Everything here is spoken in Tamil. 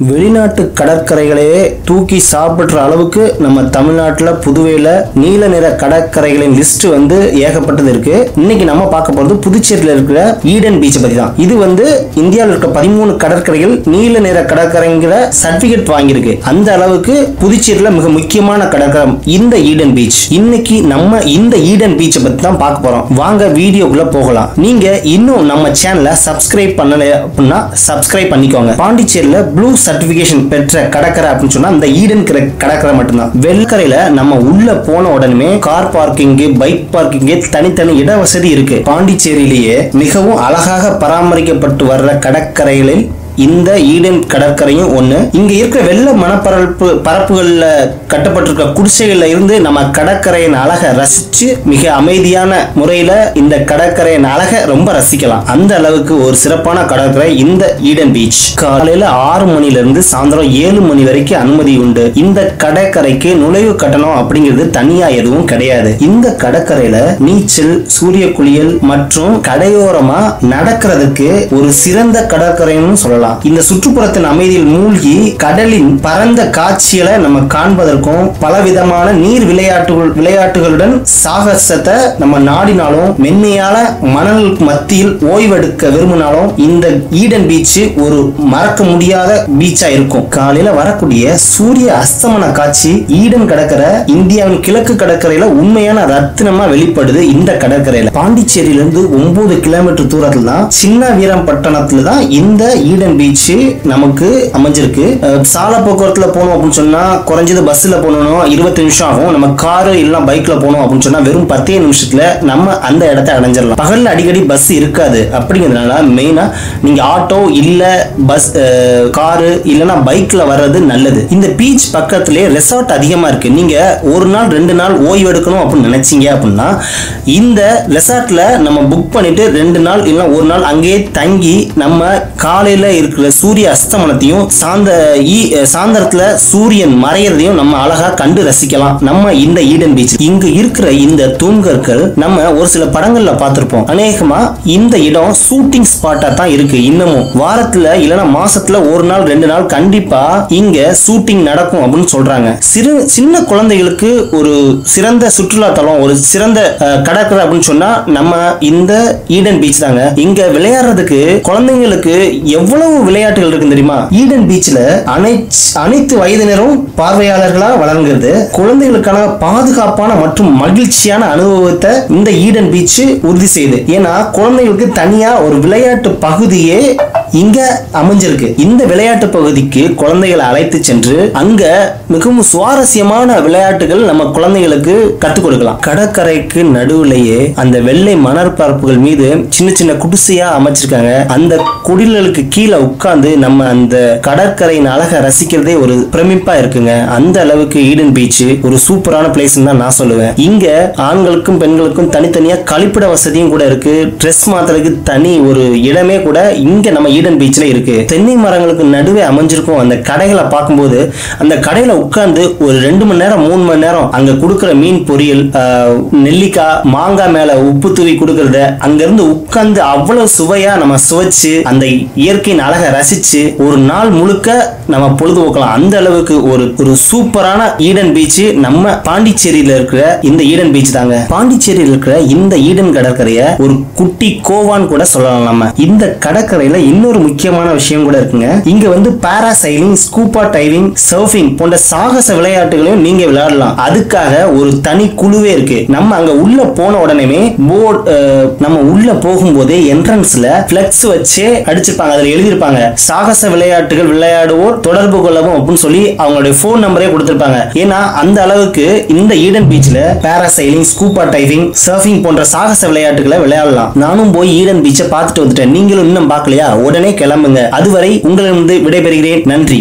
வெளிநாட்டு கடற்கரைகளையே தூக்கி சாப்பிடுற அளவுக்கு நம்ம தமிழ்நாட்டில் புதுவையில் நீல நிற கடற்கரைகளின் லிஸ்ட் ஏகப்பட்டது இருக்கு. இன்னைக்கு நம்ம பார்க்க போறது புதுச்சேரியில் இருக்கிற ஈடன் பீச் பத்தி தான். இது இந்தியாவில் இருக்க 13 கடற்கரைகள் நீல நிற கடற்கரைங்கிற சர்டிபிகேட் வாங்கியிருக்கு. அந்த அளவுக்கு புதுச்சேரியில் மிக முக்கியமான கடற்கரை இந்த ஈடன் பீச். இன்னைக்கு நம்ம இந்த ஈடன் பீச்சை பத்தி தான் பார்க்க போறோம். வாங்க வீடியோக்குள்ள போகலாம். நீங்க இன்னும் நம்ம சேனலை சப்ஸ்கிரைப் பண்ணல அப்படின்னா சப்ஸ்கிரைப் பண்ணிக்கோங்க. பாண்டிச்சேரியில் ப்ளூ சர்டிபிகேஷன் பெற்ற கடற்கரை அப்படின்னு சொன்னா இந்த ஈடன் கடற்கரை மட்டும்தான். வெள்ளக்கரையில நம்ம உள்ள போன உடனே கார் பார்க்கிங், பைக் பார்க்கிங், தனித்தனி இட வசதி இருக்கு. பாண்டிச்சேரியிலேயே மிகவும் அழகாக பராமரிக்கப்பட்டு வர்ற கடற்கரைகளில் இந்த ஈடன் கடற்கரையும் ஒண்ணு. இங்க இருக்கிற வெள்ள பரப்புகள்ல கட்டப்பட்டிருக்க குடிசைகள்ல இருந்து நம்ம கடற்கரையின் அழகை ரசிச்சு மிக அமைதியான முறையில இந்த கடற்கரையின் அழகை ரொம்ப ரசிக்கலாம். அந்த அளவுக்கு ஒரு சிறப்பான கடற்கரை இந்த ஈடன் பீச். காலையில 6 மணில இருந்து சாயந்தரம் 7 மணி வரைக்கும் அனுமதி உண்டு. இந்த கடற்கரைக்கு நுழைவு கட்டணம் அப்படிங்கிறது தனியா எதுவும் கிடையாது. இந்த கடற்கரையில நீச்சல், சூரிய குளியல் மற்றும் கடையோரமா நடக்கிறதுக்கு ஒரு சிறந்த கடற்கரைன்னு சொல்லலாம். இந்த சுற்றுப்புறத்தின் அமைதியில் மூழ்கி கடலின் பரந்த காட்சிகளை நம்ம காண்பதற்கும் பலவிதமான நீர் விளையாட்டுகளுடன் சாகசத்தை நம்ம நாடினாலும் மென்மையான மணல் மத்தியில் ஓய்வெடுக்க விரும்பினாலும் இந்த ஈடன் பீச் ஒரு மறக்க முடியாத பீச்சா இருக்கும். காலையில வரக்கூடிய சூரிய அஸ்தமன காட்சி ஈடன் கடற்கரை இந்தியாவின் கிழக்கு கடற்கரையில உண்மையான ரத்தினமா வெளிப்படுது. இந்த கடற்கரையில பாண்டிச்சேரியிலிருந்து 9 கிலோமீட்டர் தூரத்துல தான் சின்ன வீரம்பட்டணத்துல தான் இந்த ஈடன் பீச் நமக்கு அமைஞ்சிருக்கு. சாலை போக்குவரத்துல போனோம் அப்படின்னு சொன்னா குறைஞ்சது பஸ்ல போனோம் 20 நிமிஷம் ஆகும். நம்ம காரு இல்ல பைக்ல போனோம் அப்படின்னு சொன்னா வெறும் 10 நிமிஷத்துல நம்ம அந்த இடத்தை அடைஞ்சிடலாம். பகல்ல அடிக்கடி பஸ் இருக்காது. அப்படிங்கிறதுனால மெயினா நீங்க ஆட்டோ இல்ல பஸ், காரு இல்லனா பைக்ல வர்றது நல்லது. இந்த பீச் பக்கத்திலே ரெசார்ட் அதிகமா இருக்கு. நீங்க ஒரு நாள் 2 நாள் ஓய்வு எடுக்கணும் அப்படின்னு நினைச்சீங்க அப்படின்னா இந்த ரெசார்ட்ல நம்ம புக் பண்ணிட்டு 2 நாள் இல்ல ஒரு நாள் அங்கேயே தங்கி நம்ம காலையில இருக்கிற சூரிய அஸ்தமனத்தையும் சாயந்தரத்துல சூரியன் மறையறதையும் நம்ம அழகா கண்டு ரசிக்கலாம். நம்ம இந்த ஈடன் பீச் இங்க இருக்கிற இந்த தூண்கற்கள் நம்ம ஒரு சில படங்கள்ல பார்த்திருப்போம். அநேகமா இந்த இடம் ஷூட்டிங் ஸ்பாட்டா தான் இருக்கு. இன்னமும் வாரத்துல இல்லனா மாசத்துல ஒரு நாள் 2 நாள் கண்டிப்பா இங்க ஷூட்டிங் நடக்கும் அப்படின்னு சொல்றாங்க. சின்ன குழந்தைகளுக்கு ஒரு சிறந்த சுற்றுலா தலம், ஒரு சிறந்த கடற்கரை அப்படின்னு சொன்னா நம்ம இந்த ஈடன் பீச் தாங்க. இங்க விளையாடுறதுக்கு குழந்தைங்களுக்கு எவ்வளவு விளையாட்டுகள் இருக்கு தெரியுமா? ஈடன் பீச்ல அனைத்து வயதினரும் பார்வையாளர்களா வழங்குறது குழந்தைகளுக்கான பாதுகாப்பான மற்றும் மகிழ்ச்சியான அனுபவத்தை இந்த ஈடன் பீச் உறுதி செய்யுது. ஏன்னா குழந்தைகளுக்கு தனியா ஒரு விளையாட்டு பகுதியே இங்க அமைஞ்சிருக்கு. இந்த விளையாட்டு பகுதிக்கு குழந்தைகளை அழைத்து சென்று அங்க மிகவும் சுவாரஸ்யமான விளையாட்டுகள் நம்ம குழந்தைகளுக்கு கத்துக் கொடுக்கலாம். கடற்கரைக்கு நடுவுலயே அந்த வெள்ளை மணற்பரப்புகள் மீது சின்ன சின்ன குடிசையா அமைச்சிருக்காங்க. அந்த குடில்களுக்கு கீழே உட்கார்ந்து நம்ம அந்த கடற்கரையின் அழகை ரசிக்கிறதே ஒரு பிரமிப்பா இருக்குங்க. அந்த அளவுக்கு ஈடன் பீச் ஒரு சூப்பரான பிளேஸ் தான் நான் சொல்லுவேன். இங்க ஆண்களுக்கும் பெண்களுக்கும் தனித்தனியா கழிப்பிட வசதியும் கூட இருக்கு. ட்ரெஸ் மாத்துறதுக்கு தனி ஒரு இடமே கூட இங்க நம்ம ஈடன் பீச்ல இருக்கு. தென்னை மரங்களுக்கு நடுவே அமைஞ்சிருக்கும் அந்த கடைகளை பார்க்கும்போது அந்த கடையில உட்கார்ந்து ஒரு 2 மணி நேரம் 3 மணி நேரம் அங்க கொடுக்கிற மீன் பொரியல், நெல்லிக்காய், மாங்காய் மேல உப்பு தூவி கொடுக்கறத அங்க இருந்து உட்கார்ந்து அவ்வளவு சுவையா நம்ம சுவைச்சு அந்த இயற்கையின் அழகை ரசிச்சு ஒரு நாள் முழுக்க நம்ம பொழுதுபோக்கலாம். அந்த அளவுக்கு ஒரு சூப்பரான ஈடன் பீச் நம்ம பாண்டிச்சேரியில இருக்கிற இந்த ஈடன் பீச் தாங்க. பாண்டிச்சேரியில் இருக்கிற இந்த ஈடன் கடற்கரையை ஒரு குட்டி கோவான் கூட சொல்லலாம். நம்ம இந்த கடற்கரையில இன்னொரு முக்கியமான விஷயம் கூட இருக்குங்க. இங்க பாராசைலிங், ஸ்கூபா டைவிங், சர்ஃபிங் போன்ற சாகச விளையாட்டுகளையும் நீங்க விளையாடலாம். அதுக்காக ஒரு தனி குழுவே இருக்கு. நம்ம அங்க உள்ள போன உடனே நம்ம உள்ள போகும்போதே என்ட்ரன்ஸ்ல பிளெக்ஸ் வச்சு அடிச்சிருப்பாங்க. அதுல எழுதிருப்பாங்க சாகச விளையாட்டுகள் விளையாடுவோர் தொடர்பு கொள்ளவும் அப்படின்னு சொல்லி அவங்களுடைய போன் நம்பரே கொடுத்திருப்பாங்க. ஏன்னா அந்த அளவுக்கு இந்த ஈடன் பீச்ல பாராசைலிங், ஸ்கூபா டைவிங், சர்ஃபிங் போன்ற சாகச விளையாட்டுகளை விளையாடலாம். நானும் போய் ஈடன் பீச்சை பார்த்துட்டு வந்துட்டேன். நீங்களும் இன்னும் பார்க்கலையா? உடனே கிளம்புங்க. அதுவரை உங்களிடம் விடைபெறுகிறேன். நன்றி.